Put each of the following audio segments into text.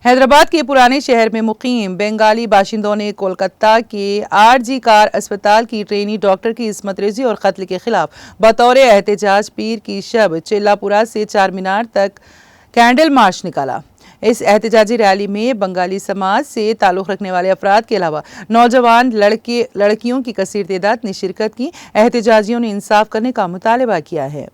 हैदराबाद के पुराने शहर में मुकीम बंगाली बाशिंदों ने कोलकाता के आरजी कार अस्पताल की ट्रेनी डॉक्टर की इस्मत रेजी और कत्ल के खिलाफ बतौर एहतजाज पीर की शब चिल्लापुरा से चार मीनार तक कैंडल मार्च निकाला। इस एहतजाजी रैली में बंगाली समाज से ताल्लुक़ रखने वाले अफराद के अलावा नौजवान लड़कियों की कसीर तादाद ने शिरकत की। एहतजाजियों ने इंसाफ करने का मुतालबा किया है।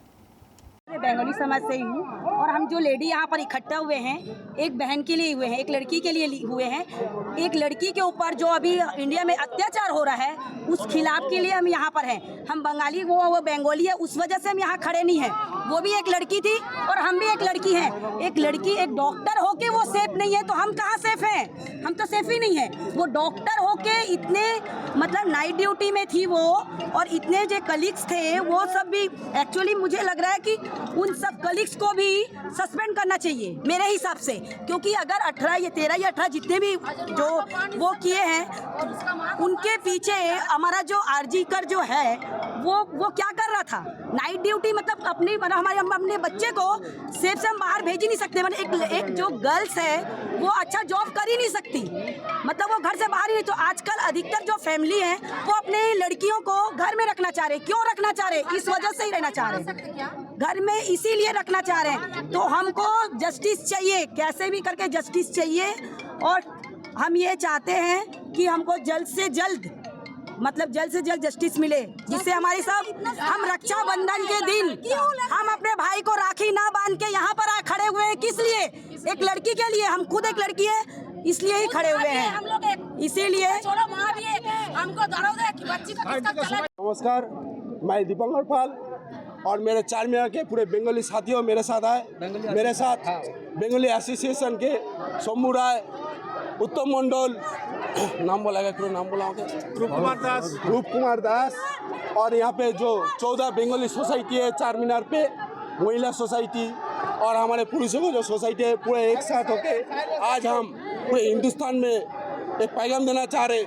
बंगाली समाज से ही हूँ और हम जो लेडी यहाँ पर इकट्ठा हुए हैं, एक बहन के लिए हुए हैं, एक लड़की के लिए हुए हैं। एक लड़की के ऊपर जो अभी इंडिया में अत्याचार हो रहा है उस खिलाफ के लिए हम यहाँ पर हैं। हम बंगाली वो बंगाली है, उस वजह से हम यहाँ खड़े नहीं हैं। वो भी एक लड़की थी और हम भी एक लड़की हैं। एक लड़की एक डॉक्टर होके वो सेफ नहीं है तो हम कहाँ सेफ हैं? हम तो सेफ ही नहीं है। वो डॉक्टर होके इतने मतलब नाइट ड्यूटी में थी वो, और इतने जो कलीग्स थे वो सब भी एक्चुअली मुझे लग रहा है कि उन सब कलीग्स को भी सस्पेंड करना चाहिए मेरे हिसाब से, क्योंकि अगर 13 या 18 जितने भी जो वो किए हैं उनके पीछे हमारा जो आरजी कर जो है वो क्या कर रहा था? नाइट ड्यूटी मतलब अपने बच्चे को सेफ से हम बाहर भेज ही नहीं सकते। मतलब एक जो गर्ल्स है वो अच्छा जॉब कर ही नहीं सकती, मतलब वो घर से बाहर ही नहीं। तो आजकल अधिकतर जो फैमिली है वो अपने लड़कियों को घर में रखना चाह रहे। क्यों रखना चाह रहे? इस वजह से ही रहना चाह रहे, घर में इसीलिए रखना चाह रहे हैं। तो हमको जस्टिस चाहिए, कैसे भी करके जस्टिस चाहिए। और हम ये चाहते हैं कि हमको जल्द से जल्द जस्टिस मिले, जिससे हमारी सब हम रक्षाबंधन के दिन हम अपने भाई को राखी ना बांध के यहाँ पर खड़े हुए हैं। किस लिए? एक लड़की के लिए। हम खुद एक लड़की है इसलिए ही खड़े हुए हैं, इसीलिए हमको नमस्कार, मैं दीपंकर पाल और मेरे चार मीनार के पूरे बंगाली साथियों मेरे साथ आए। मेरे साथ बंगाली एसोसिएशन के सोमू राय, उत्तम मंडल, नाम बोला गया, नाम बोला रूप कुमार दास, और यहाँ पे जो 14 बंगाली सोसाइटी है चार मीनार पे, महिला सोसाइटी और हमारे पुरुषों को जो सोसाइटी है, पूरे एक साथ होके आज हम पूरे हिंदुस्तान में एक पैगाम देना चाह रहे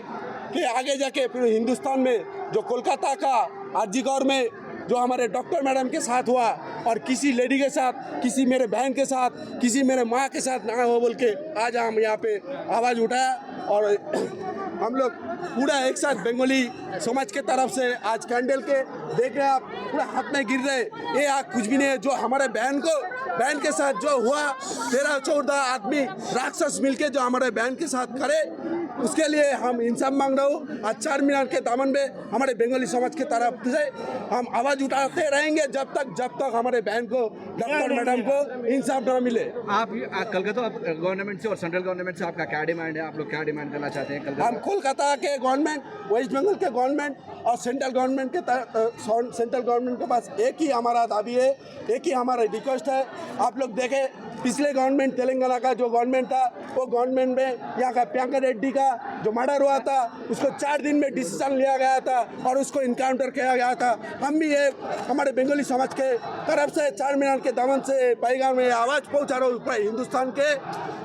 कि आगे जाके पूरे हिंदुस्तान में जो कोलकाता का आरजी कौर में जो हमारे डॉक्टर मैडम के साथ हुआ और किसी लेडी के साथ, किसी मेरे बहन के साथ, किसी मेरे माँ के साथ ना हो बोल के आज हम यहाँ पे आवाज़ उठाया। और हम लोग पूरा एक साथ बंगाली समाज के तरफ से आज कैंडल के देख रहे हैं आप, पूरा हाथ में गिर रहे। ये कुछ भी नहीं है। जो हमारे बहन के साथ जो हुआ, 13-14 आदमी राक्षस मिलके जो हमारे बहन के साथ करे, उसके लिए हम इंसाफ मांग रहे हो। आज चार मीनार के दामन में हमारे बंगाली समाज के तरफ से हम आवाज़ उठाते रहेंगे जब तक हमारे बहन को, डॉक्टर मैडम को इंसाफ न मिले। आप कल का तो गवर्नमेंट से और सेंट्रल गवर्नमेंट से आपका क्या डिमांड है? आप लोग क्या डिमांड करना चाहते हैं? कल हम कोलकाता के गवर्नमेंट, वेस्ट बंगाल के गवर्नमेंट और सेंट्रल गवर्नमेंट के पास एक ही हमारा दाबी है, एक ही हमारा रिक्वेस्ट है। आप लोग देखें, पिछले गवर्नमेंट तेलंगाना का जो गवर्नमेंट था, वो गवर्नमेंट में यहाँ का प्रियंका रेड्डी का जो मर्डर हुआ था उसको 4 दिन में डिसीजन लिया गया था और उसको इनकाउंटर किया गया था। हम भी ये हमारे बंगाली समाज के तरफ से चार मीनार के दामन से पैगाम में आवाज़ पहुँचा रहा हूँ हिंदुस्तान के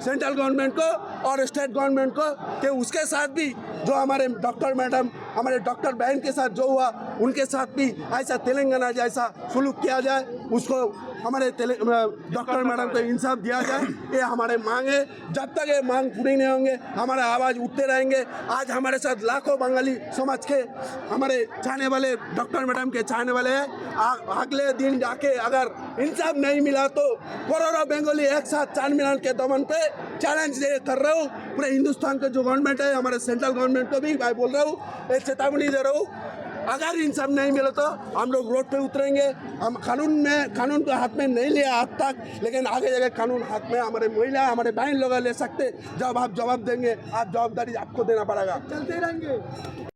सेंट्रल गवर्नमेंट को और स्टेट गवर्नमेंट को कि उसके साथ भी जो हमारे डॉक्टर मैडम, हमारे डॉक्टर बहन के साथ जो हुआ, उनके साथ भी ऐसा तेलंगाना जैसा सुलूक किया जाए, उसको हमारे डॉक्टर मैडम को इंसाफ दिया जाए। ये हमारे मांग है। जब तक ये मांग पूरी नहीं होंगे हमारे आवाज़ उठते रहेंगे। आज हमारे साथ लाखों बंगाली समाज के हमारे चाहने वाले, डॉक्टर मैडम के चाहने वाले हैं। अगले दिन जाके अगर इंसाफ नहीं मिला तो करोड़ों बंगाली एक साथ चार मीनार के दमन पे चैलेंज कर रहा हूँ। पूरे हिंदुस्तान का जो गवर्नमेंट है, हमारे सेंट्रल गवर्नमेंट को भी मैं बोल रहा हूँ, एक चेतावनी दे रहा हूँ, अगर इंसाफ नहीं मिले तो हम लोग रोड पे उतरेंगे। हम कानून को हाथ में नहीं लिया आज तक, लेकिन आगे जाके कानून हाथ में हमारे महिला, हमारे बहन लोग ले सकते। जब आप जवाब देंगे, आप जवाबदारी आपको देना पड़ेगा। चलते रहेंगे।